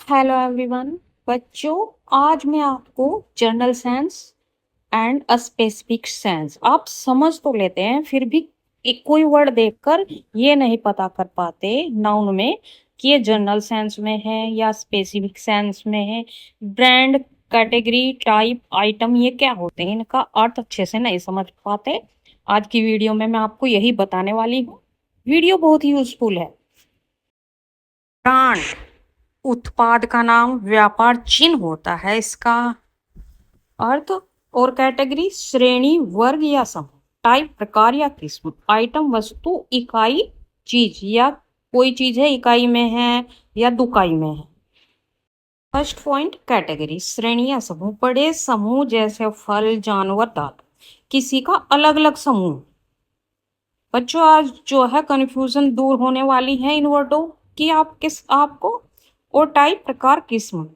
Hello everyone. बच्चों, आज मैं आपको general sense and specific sense आप समझ तो लेते हैं, फिर भी एक कोई वर्ड देखकर ये नहीं पता कर पाते नाउन में कि ये जनरल सेंस में है या स्पेसिफिक सेंस में है। ब्रांड, कैटेगरी, टाइप, आइटम ये क्या होते हैं, इनका अर्थ अच्छे से नहीं समझ पाते। आज की वीडियो में मैं आपको यही बताने वाली हूँ। वीडियो बहुत ही यूजफुल है। ब्रांड उत्पाद का नाम, व्यापार चिन्ह होता है इसका अर्थ। और कैटेगरी श्रेणी, वर्ग या समूह। टाइप प्रकार या किस्म। आइटम वस्तु, इकाई, चीज या कोई चीज है इकाई में है या दुकाई में है। फर्स्ट पॉइंट, कैटेगरी श्रेणी या समूह। बड़े समूह जैसे फल, जानवर, धातु। किसी का अलग अलग समूह। बच्चों, आज जो है कंफ्यूजन दूर होने वाली है इन वर्डों की आपको। और टाइप प्रकार, किस्म।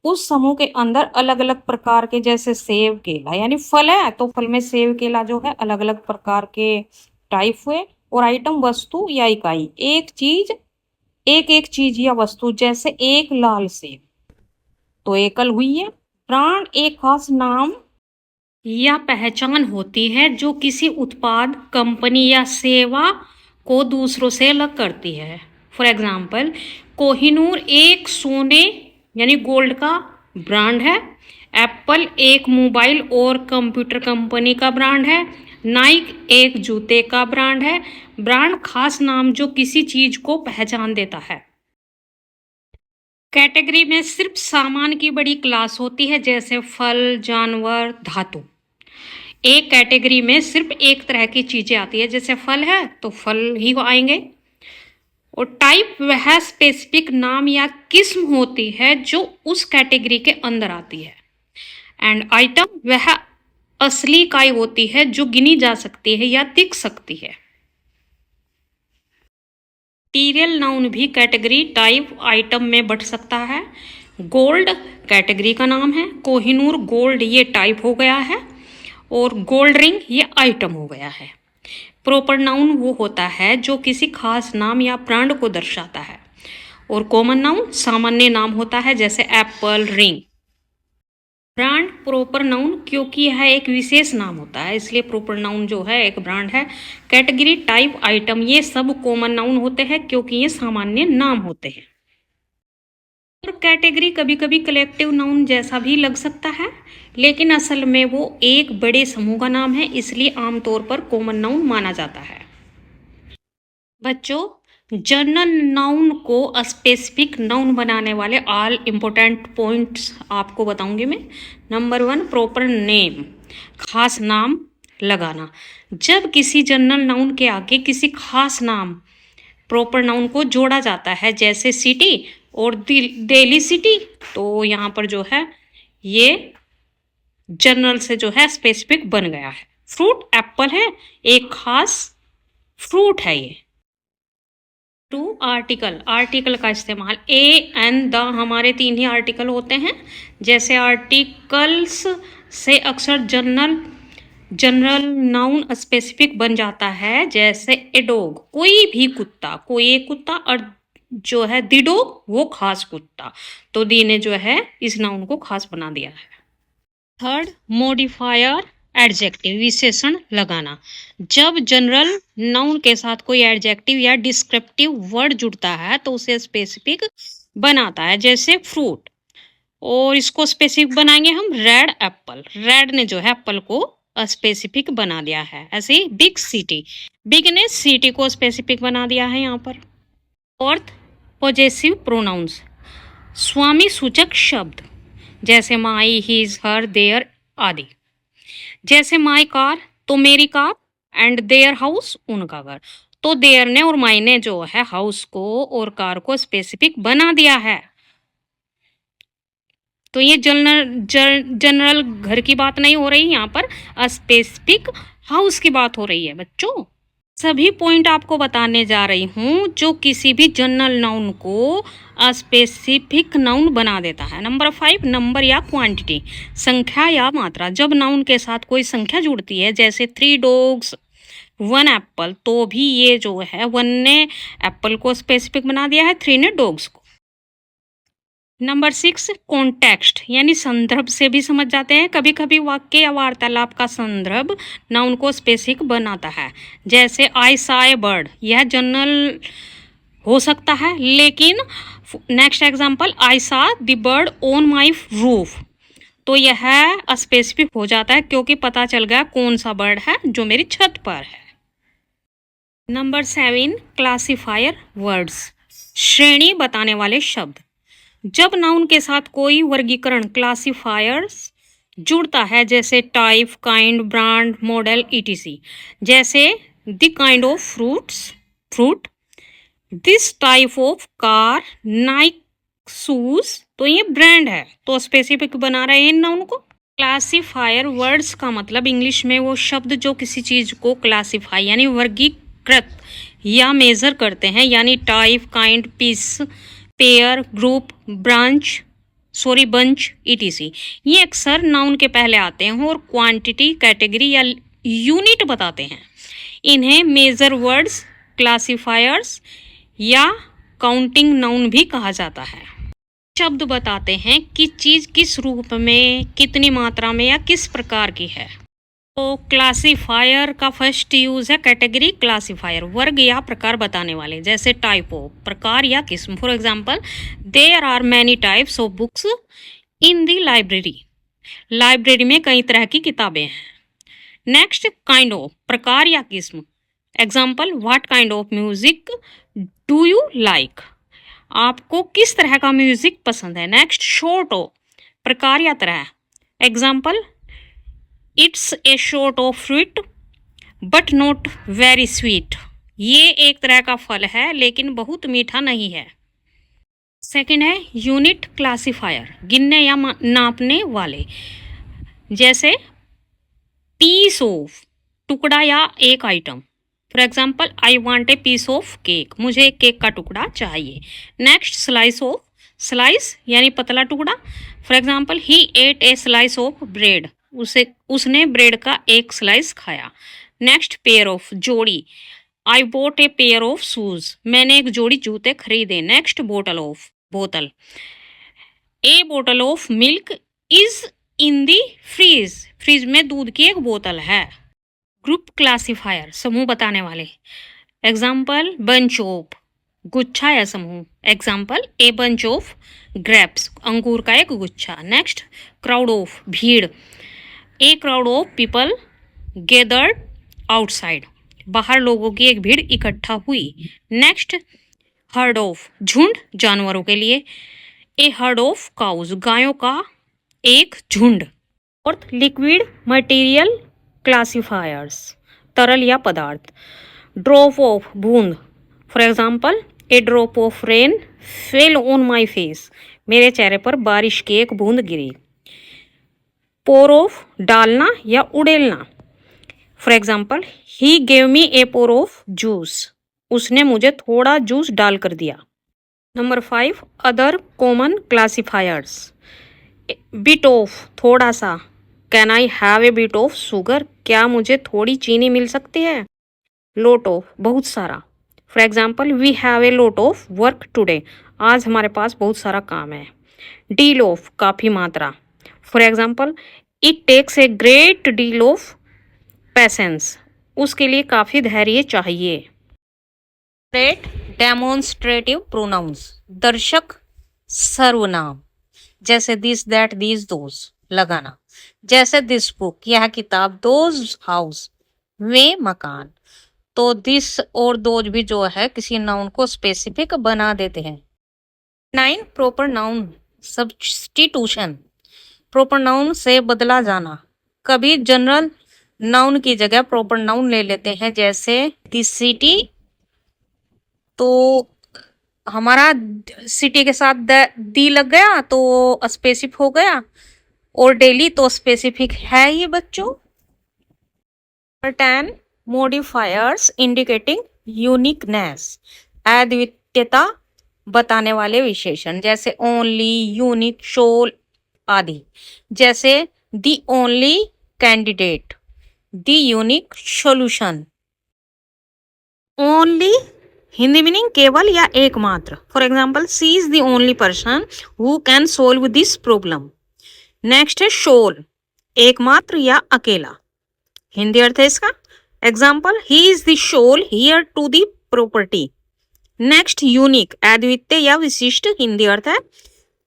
उस समूह के अंदर अलग अलग प्रकार के, जैसे सेब, केला, यानी फल है तो फल में सेब, केला जो है अलग अलग प्रकार के टाइप हुए। और आइटम वस्तु या इकाई, एक चीज, एक एक चीज या वस्तु, जैसे एक लाल सेब तो एकल हुई है। ब्रांड एक खास नाम या पहचान होती है जो किसी उत्पाद, कंपनी या सेवा को दूसरों से अलग करती है। फॉर एग्जाम्पल, कोहिनूर एक सोने यानी गोल्ड का ब्रांड है। एप्पल एक मोबाइल और कंप्यूटर कंपनी का ब्रांड है। नाइक एक जूते का ब्रांड है। ब्रांड खास नाम जो किसी चीज को पहचान देता है। कैटेगरी में सिर्फ सामान की बड़ी क्लास होती है, जैसे फल, जानवर, धातु। एक कैटेगरी में सिर्फ एक तरह की चीजें आती है, जैसे फल है तो फल ही आएंगे। और टाइप वह स्पेसिफिक नाम या किस्म होती है जो उस कैटेगरी के अंदर आती है। एंड आइटम वह असली इकाई होती है जो गिनी जा सकती है या दिख सकती है। मटीरियल नाउन भी कैटेगरी, टाइप, आइटम में बंट सकता है। गोल्ड कैटेगरी का नाम है। कोहिनूर गोल्ड ये टाइप हो गया है। और गोल्ड रिंग ये आइटम हो गया है। प्रॉपर नाउन वो होता है जो किसी खास नाम या ब्रांड को दर्शाता है। और कॉमन नाउन सामान्य नाम होता है, जैसे Apple, ring. Brand proper noun, क्योंकि यह एक विशेष नाम होता है इसलिए प्रॉपर नाउन जो है एक ब्रांड है। कैटेगरी, टाइप, आइटम ये सब कॉमन नाउन होते हैं क्योंकि ये सामान्य नाम होते हैं। और कैटेगरी कभी कभी कलेक्टिव नाउन जैसा भी लग सकता है, लेकिन असल में वो एक बड़े समूह का नाम है, इसलिए आमतौर पर कॉमन नाउन माना जाता है। बच्चों, जनरल नाउन को स्पेसिफिक नाउन बनाने वाले ऑल इम्पोर्टेंट पॉइंट्स आपको बताऊंगी मैं। नंबर 1, प्रॉपर नेम, खास नाम लगाना। जब किसी जनरल नाउन के आगे किसी खास नाम, प्रॉपर नाउन को जोड़ा जाता है, जैसे सिटी और दिल्ली सिटी, तो यहाँ पर जो है ये जनरल से जो है स्पेसिफिक बन गया है। फ्रूट एप्पल है, एक खास फ्रूट है ये। टू, आर्टिकल, आर्टिकल का इस्तेमाल। ए एंड द हमारे तीन ही आर्टिकल होते हैं। जैसे आर्टिकल्स से अक्सर जनरल नाउन स्पेसिफिक बन जाता है, जैसे ए डॉग कोई भी कुत्ता, कोई एक कुत्ता, और जो है दी डॉग वो खास कुत्ता, तो दी ने जो है इस नाउन को खास बना दिया है। थर्ड, मॉडिफायर एडजेक्टिव, विशेषण लगाना। जब जनरल नाउन के साथ कोई एडजेक्टिव या डिस्क्रिप्टिव वर्ड जुड़ता है तो उसे स्पेसिफिक बनाता है, जैसे फ्रूट। और इसको स्पेसिफिक बनाएंगे हम, रेड एप्पल, रेड ने जो है एप्पल को स्पेसिफिक बना दिया है। ऐसे ही बिग सिटी, बिग ने सिटी को स्पेसिफिक बना दिया है यहाँ पर। फोर्थ, पॉजेसिव प्रोनाउंस, स्वामी सूचक शब्द, जैसे माई, हिज, हर, देयर आदि। जैसे माई कार तो मेरी कार, एंड देयर हाउस उनका घर, तो देयर ने और माई ने जो है हाउस को और कार को स्पेसिफिक बना दिया है। तो ये जनरल घर की बात नहीं हो रही, यहाँ पर स्पेसिफिक हाउस की बात हो रही है। बच्चों, सभी पॉइंट आपको बताने जा रही हूँ जो किसी भी जनरल नाउन को स्पेसिफिक नाउन बना देता है। नंबर 5, नंबर या क्वांटिटी, संख्या या मात्रा। जब नाउन के साथ कोई संख्या जुड़ती है, जैसे 3 डॉग्स 1 एप्पल, तो भी ये जो है 1 ने एप्पल को स्पेसिफिक बना दिया है, 3 ने डॉग्स को। नंबर 6 कॉन्टेक्स्ट यानी संदर्भ से भी समझ जाते हैं। कभी कभी वाक्य या वार्तालाप का संदर्भ नाउन को स्पेसिफिक बनाता है। जैसे आई सॉ ए बर्ड, यह जनरल हो सकता है, लेकिन next example I saw the bird on my roof, तो यह स्पेसिफिक हो जाता है क्योंकि पता चल गया कौन सा बर्ड है जो मेरी छत पर है। नंबर 7 क्लासिफायर वर्ड्स, श्रेणी बताने वाले शब्द। जब नाउन के साथ कोई वर्गीकरण क्लासिफायर्स जुड़ता है, जैसे type, kind, brand, model, etc. जैसे the kind of fruit, this type of car, Nike shoes, तो ये ब्रांड है, तो स्पेसिफिक बना रहे हैं नाउन को। क्लासिफायर वर्ड्स का मतलब इंग्लिश में वो शब्द जो किसी चीज को क्लासिफाई यानी वर्गीकृत या मेजर करते हैं, यानी type, kind, piece, pair, group, bunch, etc. ये अक्सर नाउन के पहले आते हैं और क्वांटिटी, कैटेगरी या यूनिट बताते हैं। इन्हें मेजर वर्ड्स, क्लासिफायर्स या काउंटिंग नाउन भी कहा जाता है। शब्द बताते हैं कि चीज किस रूप में, कितनी मात्रा में या किस प्रकार की है। तो क्लासिफायर का फर्स्ट यूज है कैटेगरी क्लासिफायर, वर्ग या प्रकार बताने वाले, जैसे टाइप ऑफ, प्रकार या किस्म। For example, there are many types of books in the library, library में कई तरह की किताबें हैं। नेक्स्ट, काइंड ऑफ, प्रकार या किस्म। Example, what kind of music do you like, आपको किस तरह का म्यूजिक पसंद है। नेक्स्ट, शॉर्ट ऑफ, प्रकार या तरह। Example, it's a short of fruit but not very sweet, ये एक तरह का फल है लेकिन बहुत मीठा नहीं है। सेकंड है यूनिट क्लासिफायर, गिनने या नापने वाले, जैसे पीस ऑफ, टुकड़ा या एक item. For example, I want a piece of cake, मुझे एक केक का टुकड़ा चाहिए। नेक्स्ट, स्लाइस ऑफ, स्लाइस यानी पतला टुकड़ा। For example, he ate a slice of bread, उसने ब्रेड का एक स्लाइस खाया। नेक्स्ट, पेयर ऑफ, जोड़ी। I bought a pair of shoes, मैंने एक जोड़ी जूते खरीदे। नेक्स्ट, बोतल ऑफ, बोतल। A bottle of milk is in the fridge, fridge में दूध की एक बोतल है। ग्रुप क्लासिफायर, समूह बताने वाले। एग्जाम्पल, बंच ऑफ, गुच्छा या समूह। Example, a bunch of grapes, अंगूर का एक गुच्छा। नेक्स्ट, क्राउड ऑफ, भीड़। A crowd of people gathered outside, बाहर लोगों की एक भीड़ इकट्ठा हुई। नेक्स्ट, हर्ड ऑफ, झुंड, जानवरों के लिए। ए हर्ड ऑफ काउज, गायों का एक झुंड। और लिक्विड मटेरियल क्लासिफायर्स, तरल या पदार्थ। ड्रॉप ऑफ, बूंद। For example, A drop of rain fell on my face, मेरे चेहरे पर बारिश की एक बूंद गिरी। पोर ऑफ, डालना या उड़ेलना। For example, he gave me a pour of juice, उसने मुझे थोड़ा जूस डाल कर दिया। Number 5 other common classifiers, bit of, थोड़ा सा। Can I have a bit of sugar, क्या मुझे थोड़ी चीनी मिल सकती है। लोट ऑफ, बहुत सारा। For example, we have a lot of work today, आज हमारे पास बहुत सारा काम है। डील ऑफ, काफ़ी मात्रा। For example, it takes a great deal of patience, उसके लिए काफ़ी धैर्य चाहिए। ग्रेट डेमोन्स्ट्रेटिव प्रोनाउंस, दर्शक सर्वनाम, जैसे दिस, दैट, दीज, दोज, लगाना। जैसे दिस बुक, यह किताब। दोज हाउस, वे मकान। तो दिस और दोज भी जो है किसी नाउन को स्पेसिफिक बना देते हैं। 9 proper noun substitution, proper noun से बदला जाना। कभी जनरल नाउन की जगह प्रॉपर नाउन ले लेते हैं, जैसे दिस सिटी, तो हमारा सिटी के साथ दी लग गया तो स्पेसिफिक हो गया, और डेली तो स्पेसिफिक है ये बच्चों। 10 मॉडिफायर्स इंडिकेटिंग यूनिकनेस, अद्वितीयता बताने वाले विशेषण, जैसे ओनली, यूनिक, शोल आदि। जैसे the only candidate, the unique solution. Only Hindi meaning केवल या एकमात्र। For example, she is the only person who can solve this problem. Next है शोल, एकमात्र या अकेला। हिंदी अर्थ है इसका। Example, he is the sole heir to the property. Next unique, अद्वितीय या विशिष्ट। हिंदी अर्थ है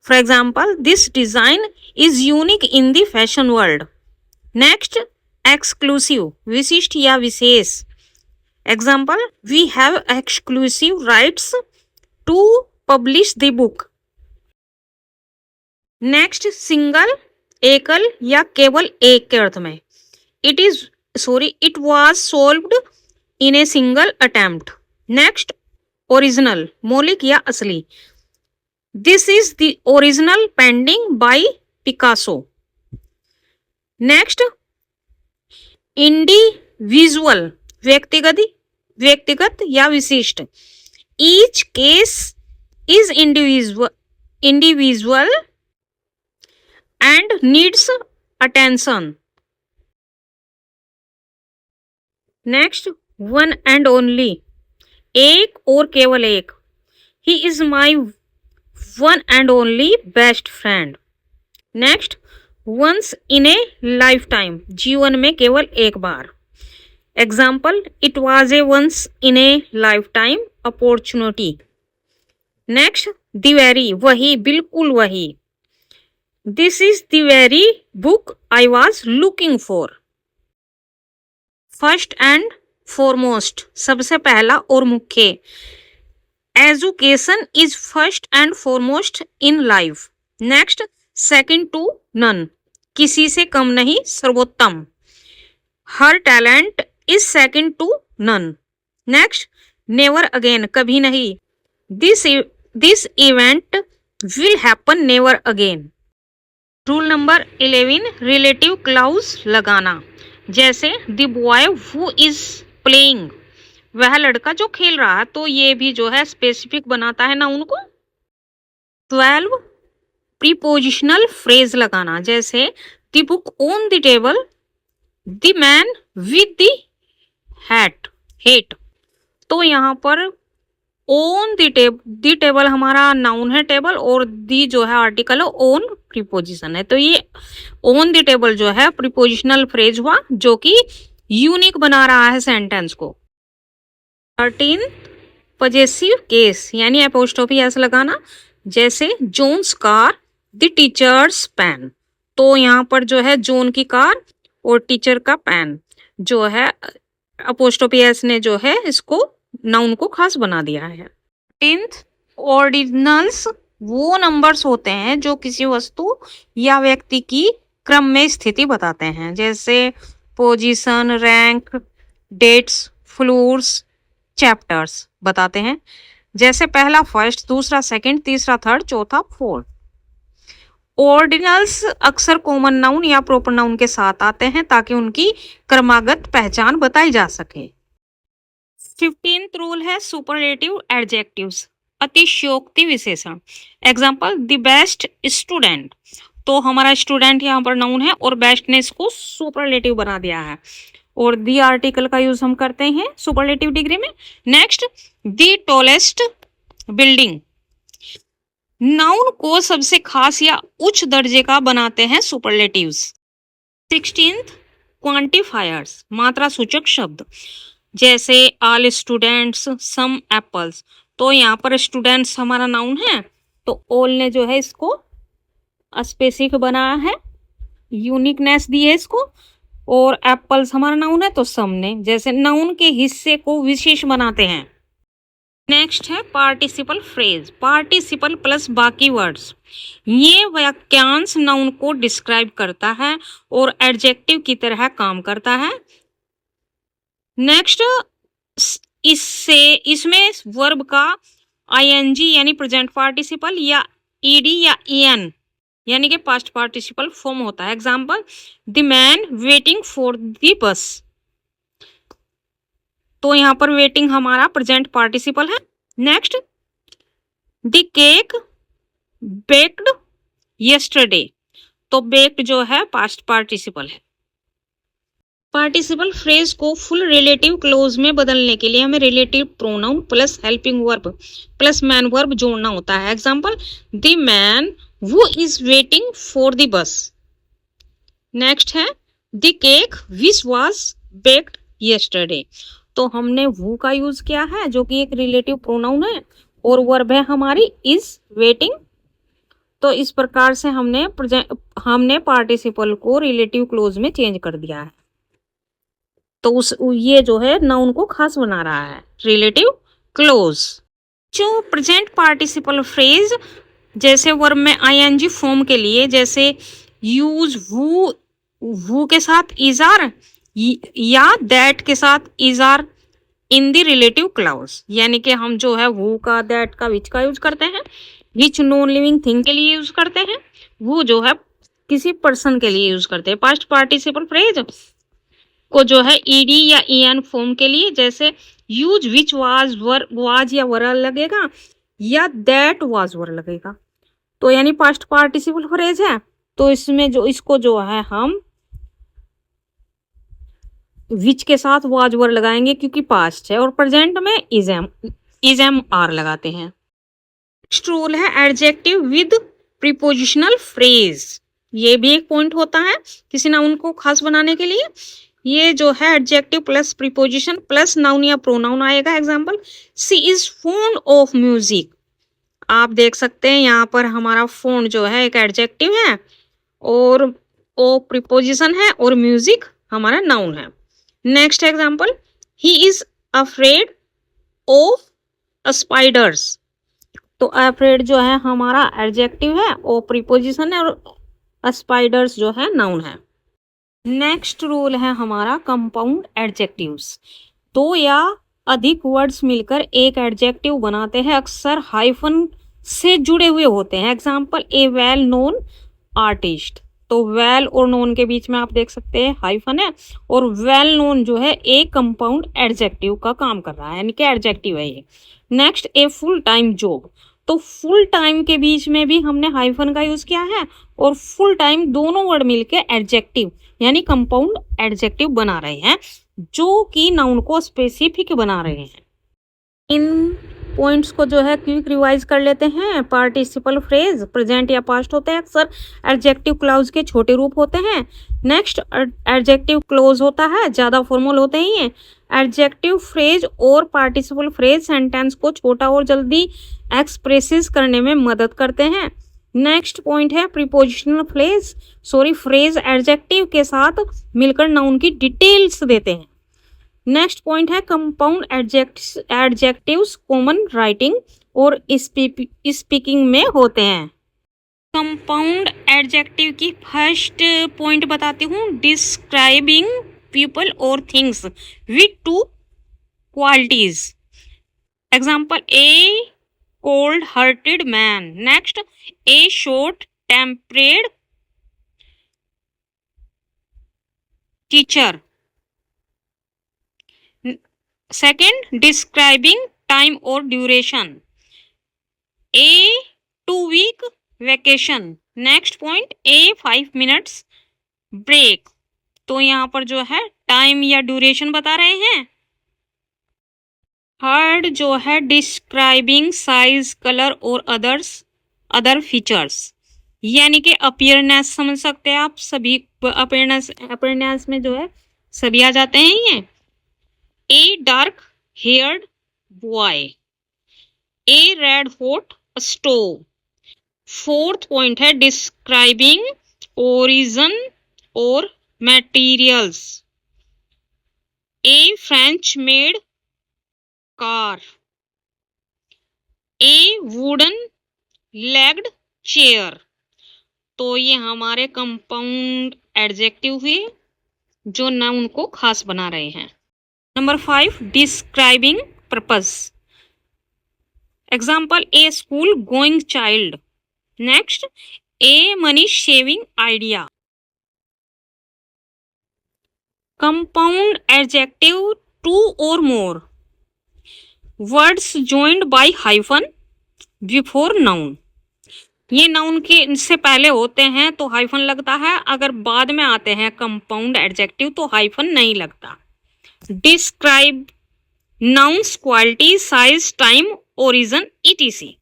for example, this design is unique in the fashion world. Next exclusive, विशिष्ट या विशेष। Example, we have exclusive rights to publish the book. Next single, एकल या केवल एक के अर्थ में। It was solved in a single attempt. Next original, मौलिक या असली। This is the original painting by Picasso. Next individual, व्यक्तिगत या विशिष्ट। Each case is individual and needs attention. Next one and only, एक और केवल एक। He is my one and only best friend. Next once in a life time, जीवन में केवल एक बार। Example, it was a once in a life time opportunity. Next the very, वही, बिल्कुल वही। This is the very book I was looking for. First and foremost, सबसे पहला और मुख्य। Education is first and foremost in life. Next second to none, किसी से कम नहीं, सर्वोत्तम। Her talent is second to none. Next never again, कभी नहीं। This event will happen never again. Rule number 11, relative clause लगाना। जैसे the boy who is playing, वह लड़का जो खेल रहा है, तो ये भी जो है स्पेसिफिक बनाता है नाउन को। 12 प्रीपोजिशनल फ्रेज लगाना। जैसे the book on the table, the man with the hate. तो यहाँ पर ऑन द टेबल हमारा नाउन है टेबल, और दी जो है आर्टिकल है, ऑन प्रीपोजिशन है। तो ये ऑन द टेबल जो है प्रीपोजिशनल फ्रेज हुआ, जो कि यूनिक बना रहा है सेंटेंस को। 13 पजेसिव केस, यानी एपोस्ट्रोफी एस लगाना। जैसे Jones car, the teacher's pen. तो यहाँ पर जो है जोन की कार और टीचर का पेन जो है, अपोस्ट्रोफी एस ने जो है इसको नाउन को खास बना दिया है। 10th ऑर्डिनल्स, वो नंबर्स होते हैं जो किसी वस्तु या व्यक्ति की क्रम में स्थिति बताते हैं। जैसे position, rank, dates, floors, chapters बताते हैं। जैसे पहला फर्स्ट, दूसरा सेकंड, तीसरा थर्ड, चौथा फोर्थ। ऑर्डिनल्स अक्सर कॉमन नाउन या प्रॉपर नाउन के साथ आते हैं ताकि उनकी क्रमागत पहचान बताई जा सके। 15th रूल है सुपरलेटिव एडजेक्टिव्स, अतिशयोक्ति विशेषण। Example, the best student. तो हमारा स्टूडेंट यहाँ पर नाउन है और बेस्ट ने इसको सुपरलेटिव बना दिया है, और द आर्टिकल का यूज हम करते हैं सुपरलेटिव डिग्री में। Next the tallest building, noun को सबसे खास या उच्च दर्जे का बनाते हैं सुपरलेटिव्स। 16th क्वांटिफायर्स, मात्रा सूचक शब्द। जैसे ऑल स्टूडेंट्स, सम एप्पल्स। तो यहाँ पर स्टूडेंट्स हमारा नाउन है, तो ऑल ने जो है इसको स्पेसिफिक बनाया है, यूनिकनेस दी है इसको। और एप्पल्स हमारा नाउन है, तो सम ने, जैसे नाउन के हिस्से को विशेष बनाते हैं। नेक्स्ट है पार्टिसिपल फ्रेज, पार्टिसिपल प्लस बाकी वर्ड्स। ये वाक्यांश नाउन को डिस्क्राइब करता है और एडजेक्टिव की तरह काम करता है। नेक्स्ट इसमें वर्ब का आईएनजी यानी प्रेजेंट पार्टिसिपल या ईडी या ईएन यानी कि पास्ट पार्टिसिपल फॉर्म होता है। Example, the man waiting for the bus. तो यहाँ पर वेटिंग हमारा प्रेजेंट पार्टिसिपल है। Next the cake baked yesterday. तो बेक्ड जो है पास्ट पार्टिसिपल है। पार्टिसिपल फ्रेज को फुल रिलेटिव क्लोज में बदलने के लिए हमें relative pronoun plus helping verb plus main verb जोड़ना होता है। Example, the man who is waiting for the bus. Next है the cake which was baked yesterday. तो हमने वो का यूज किया है जो कि एक रिलेटिव प्रोनाउन है और वर्ब है हमारी इज वेटिंग। तो इस प्रकार से हमने पार्टिसिपल को रिलेटिव क्लोज में चेंज कर दिया है। तो ये जो है नाउन को खास बना रहा है रिलेटिव क्लोज। जो प्रेजेंट पार्टिसिपल फ्रेज जैसे वर्ब में आईएनजी फॉर्म के लिए जैसे यूज वू के साथ इज आर या दैट के साथ is are in the relative clause, यानी कि हम जो है वो का दैट का विच का यूज करते हैं, विच नॉन लिविंग थिंग के लिए यूज करते हैं, वो जो है किसी पर्सन के लिए यूज करते हैं। पास्ट पार्टिसिपल फ्रेज को जो है ईडी या ईएन फॉर्म के लिए जैसे यूज विच वाज या वर लगेगा या दैट वाज वर लगेगा। तो यानी पास्ट पार्टिसिपल फ्रेज है तो इसमें जो इसको जो है हम विच के साथ वाज वर लगाएंगे क्योंकि पास्ट है, और प्रेजेंट में इज एम आर लगाते हैं। नेक्स्ट रूल है एडजेक्टिव विद प्रीपोजिशनल फ्रेज। ये भी एक पॉइंट होता है किसी नाउन को खास बनाने के लिए। ये जो है adjective plus preposition plus noun या प्रोनाउन आएगा। Example, she is fond of music. आप देख सकते हैं यहाँ पर हमारा फोन जो है एक एडजेक्टिव है और ओ प्रीपोजिशन है और म्यूजिक हमारा नाउन है। Next example, he is afraid of spiders. तो अफ्रेड जो है हमारा एडजेक्टिव है और प्रीपोजिशन है और स्पाइडर्स जो है नाउन है। नेक्स्ट रूल है हमारा कंपाउंड एडजेक्टिव्स। दो या अधिक वर्ड्स मिलकर एक एडजेक्टिव बनाते हैं, अक्सर हाइफन से जुड़े हुए होते हैं। एग्जांपल, ए वेल नोन आर्टिस्ट। तो वेल और नोन के बीच में आप देख सकते हैं हाइफन है और वेल नोन जो है एक कंपाउंड एडजेक्टिव का काम कर रहा है, यानी कि एडजेक्टिव है ये। Next, a full time job. तो फुल टाइम के बीच में भी हमने हाइफन का यूज किया है और फुल टाइम दोनों वर्ड मिलके एडजेक्टिव यानी कंपाउंड एडजेक्टिव बना रहे हैं जो कि नाउन को स्पेसिफिक बना रहे हैं। इन पॉइंट्स को जो है क्विक रिवाइज कर लेते हैं। पार्टिसिपल फ्रेज प्रेजेंट या पास्ट होते हैं, अक्सर एडजेक्टिव क्लाउज के छोटे रूप होते हैं। नेक्स्ट, एडजेक्टिव क्लोज होता है, ज्यादा फॉर्मल होते ही हैं। एडजेक्टिव फ्रेज और पार्टिसिपल फ्रेज सेंटेंस को छोटा और जल्दी एक्सप्रेसिस करने में मदद करते हैं। नेक्स्ट पॉइंट है प्रीपोजिशनल फ्रेज एडजेक्टिव के साथ मिलकर नाउन की डिटेल्स देते हैं। नेक्स्ट पॉइंट है कंपाउंड एडजेक्टिव्स कॉमन राइटिंग और स्पीकिंग में होते हैं। कंपाउंड एडजेक्टिव की फर्स्ट पॉइंट बताती हूँ, डिस्क्राइबिंग पीपल और things with two qualities. Example, A cold hearted man. Next, A short tempered teacher. Second, describing time और ड्यूरेशन, ए 2 वीक वेकेशन। नेक्स्ट पॉइंट, ए 5 minutes break. तो यहाँ पर जो है टाइम या ड्यूरेशन बता रहे हैं। थर्ड जो है डिस्क्राइबिंग साइज कलर और अदर फीचर्स, यानी कि अपीयरनेस समझ सकते हैं आप सभी। अपीयरनेस में जो है सभी आ जाते हैं ये। A dark heard boy, A red hot stove. Fourth point है डिस्क्राइबिंग ओरिजिन और मटेरियल्स, ए फ्रेंच मेड कार, ए वुडन लेग्ड चेयर। तो ये हमारे कंपाउंड एडजेक्टिव हुए जो नाउन को खास बना रहे हैं। Number 5, describing purpose. Example, A school going child. Next, a money shaving idea. Compound adjective 2 or more words joined by hyphen before noun। ये नाउन के इनसे पहले होते हैं तो हाइफन लगता है, अगर बाद में आते हैं कंपाउंड एडजेक्टिव तो हाइफन नहीं लगता। Describe nouns quality size time origin etc.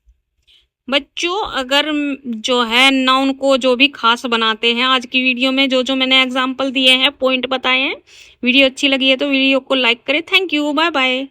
बच्चों अगर जो है नाउन को जो भी खास बनाते हैं, आज की वीडियो में जो जो मैंने एग्जाम्पल दिए हैं, पॉइंट बताए हैं, वीडियो अच्छी लगी है तो वीडियो को लाइक करें। Thank you, bye bye.